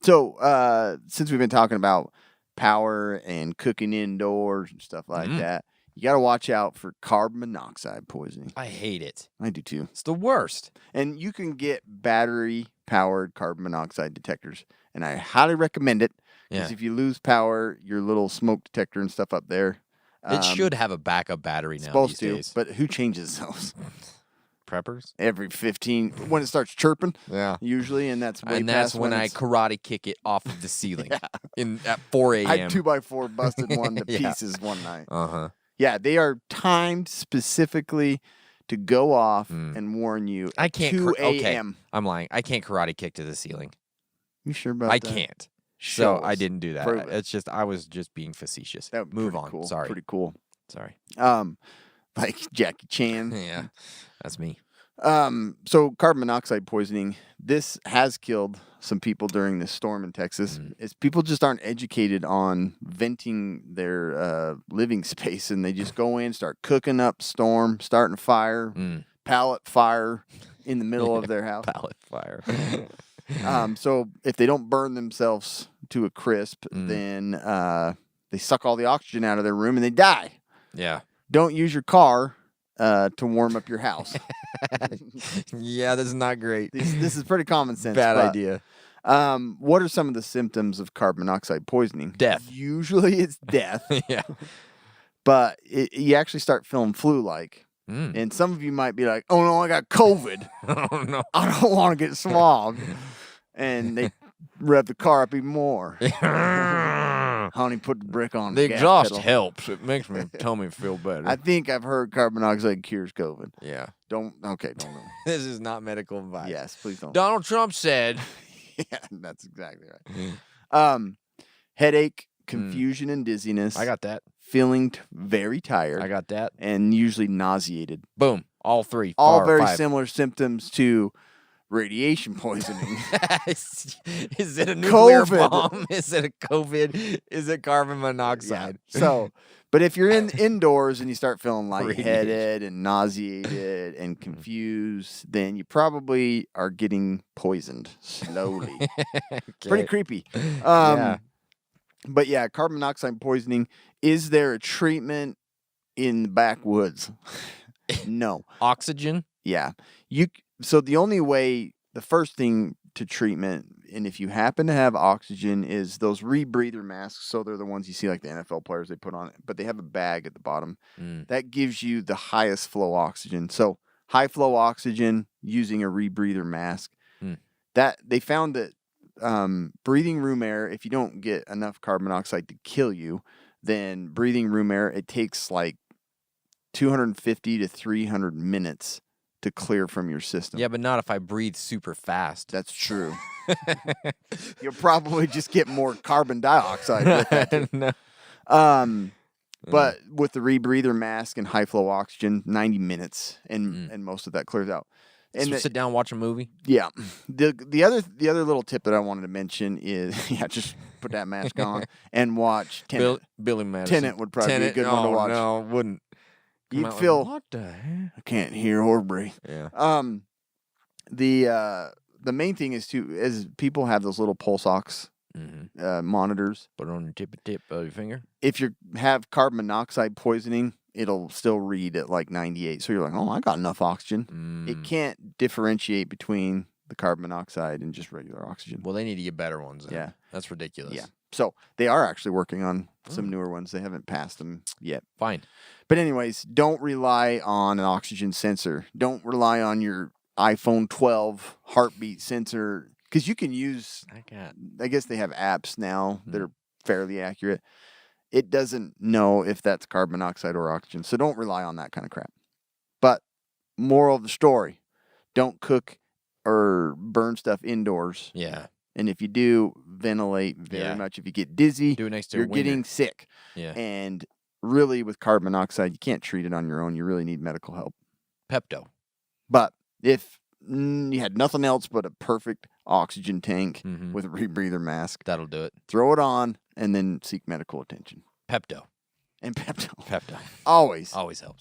So, since we've been talking about power and cooking indoors and stuff like that, you got to watch out for carbon monoxide poisoning. I hate it. I do too. It's the worst. And you can get battery-powered carbon monoxide detectors, and I highly recommend it because if you lose power, your little smoke detector and stuff up there. It should have a backup battery now Supposed these to, days. but who changes those? Preppers? Every 15 when it starts chirping. Yeah. Usually, and that's way And that's past when I karate kick it off of the ceiling at 4 a.m. I 2x4 busted one to pieces one night. Uh-huh. Yeah, they are timed specifically to go off and warn you I at can't 2 a.m. Okay, I'm lying. I can't karate kick to the ceiling. You sure about I that? can't. Show So I us. didn't do that. Prove it. It's just I was just being facetious. That would be Move pretty on. cool. Sorry. Pretty cool. Sorry. Like Jackie Chan. Yeah. That's me. So carbon monoxide poisoning, this has killed some people during this storm in Texas. It's people just aren't educated on venting their living space, and they just go in, start cooking up storm, starting a fire, pallet fire in the middle of their house. Pallet fire. So if they don't burn themselves to a crisp, then they suck all the oxygen out of their room and they die. Yeah. Don't use your car to warm up your house. Yeah, that's not great. This is pretty common sense. Bad but, idea. What are some of the symptoms of carbon monoxide poisoning? Death. Usually it's death. Yeah. But you actually start feeling flu-like. And some of you might be like, oh, no, I got COVID. Oh, no. I don't want to get swabbed. And they rev the car up even more. Honey, put the brick on The gas exhaust pedal. helps. It makes my tummy feel better. I think I've heard carbon monoxide cures COVID. Yeah. Don't know. This is not medical advice. Yes, please don't. Donald Trump said. Yeah, that's exactly right. Headache, confusion, and dizziness. I got that. Feeling very tired. I got that. And usually nauseated. Boom. All three. All very five. similar symptoms to radiation poisoning. Is it a nuclear COVID. bomb? Is it a COVID? Is it carbon monoxide? Yeah. So, but if you're indoors and you start feeling lightheaded and nauseated and confused, then you probably are getting poisoned slowly. Okay. Pretty creepy. Yeah. But yeah, carbon monoxide poisoning. Is there a treatment in the backwoods? No. Oxygen? Yeah. So the only way, the first thing to treatment, and if you happen to have oxygen, is those rebreather masks. So they're the ones you see like the NFL players, they put on it, but they have a bag at the bottom. That gives you the highest flow oxygen. So high flow oxygen using a rebreather mask. That they found that breathing room air, if you don't get enough carbon monoxide to kill you, then breathing room air, it takes like 250 to 300 minutes to clear from your system. Yeah, but not if I breathe super fast. That's true. You'll probably just get more carbon dioxide with that too. No. But with the rebreather mask and high flow oxygen, 90 minutes and most of that clears out. And So sit down and watch a movie? Yeah. The other little tip that I wanted to mention is just put that mask on and watch Tenet. Billy Madison. Tenet would probably be a good one to watch. No, wouldn't. You'd feel what the heck? I can't hear or breathe. Yeah. The main thing is as people have those little pulse ox monitors. Put it on your tip of your finger. If you have carbon monoxide poisoning, it'll still read at like 98. So you're like, oh, I got enough oxygen. It can't differentiate between the carbon monoxide and just regular oxygen. Well, they need to get better ones. Then. Yeah. That's ridiculous. Yeah. So they are actually working on some newer ones. They haven't passed them yet. Fine. But anyways, don't rely on an oxygen sensor. Don't rely on your iPhone 12 heartbeat sensor because you can use, I guess they have apps now that are fairly accurate. It doesn't know if that's carbon monoxide or oxygen. So don't rely on that kind of crap. But moral of the story, don't cook or burn stuff indoors. Yeah. And if you do, ventilate very much. If you get dizzy, do it next to you're a window. getting sick. Yeah. And really, with carbon monoxide, you can't treat it on your own. You really need medical help. Pepto. But if you had nothing else but a perfect oxygen tank with a rebreather mask, that'll do it. Throw it on and then seek medical attention. Pepto. And Pepto. Pepto. Always. Always helps.